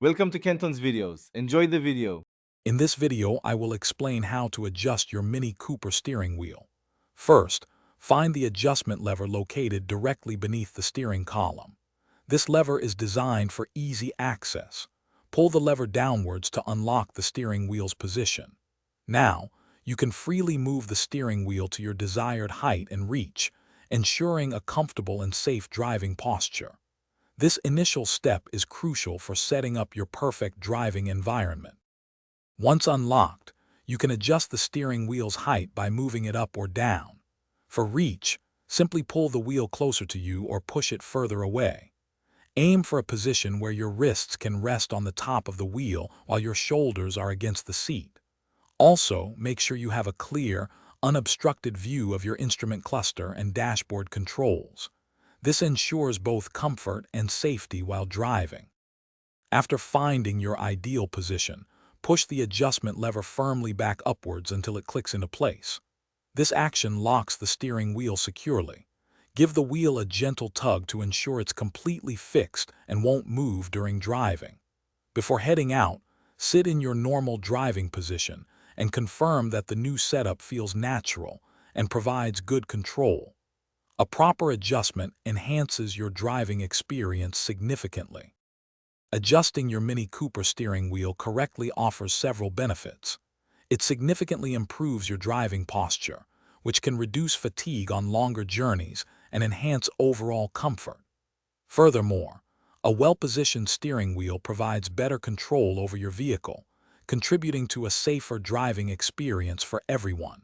Welcome to Kenton's videos. Enjoy the video. In this video, I will explain how to adjust your Mini Cooper steering wheel. First, find the adjustment lever located directly beneath the steering column. This lever is designed for easy access. Pull the lever downwards to unlock the steering wheel's position. Now, you can freely move the steering wheel to your desired height and reach, ensuring a comfortable and safe driving posture. This initial step is crucial for setting up your perfect driving environment. Once unlocked, you can adjust the steering wheel's height by moving it up or down. For reach, simply pull the wheel closer to you or push it further away. Aim for a position where your wrists can rest on the top of the wheel while your shoulders are against the seat. Also, make sure you have a clear, unobstructed view of your instrument cluster and dashboard controls. This ensures both comfort and safety while driving. After finding your ideal position, push the adjustment lever firmly back upwards until it clicks into place. This action locks the steering wheel securely. Give the wheel a gentle tug to ensure it's completely fixed and won't move during driving. Before heading out, sit in your normal driving position and confirm that the new setup feels natural and provides good control. A proper adjustment enhances your driving experience significantly. Adjusting your Mini Cooper steering wheel correctly offers several benefits. It significantly improves your driving posture, which can reduce fatigue on longer journeys and enhance overall comfort. Furthermore, a well-positioned steering wheel provides better control over your vehicle, contributing to a safer driving experience for everyone.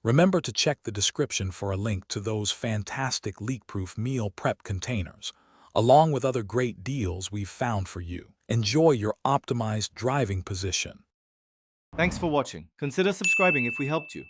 Remember to check the description for a link to those fantastic leak-proof meal prep containers, along with other great deals we've found for you. Enjoy your optimized driving position. Thanks for watching. Consider subscribing if we helped you.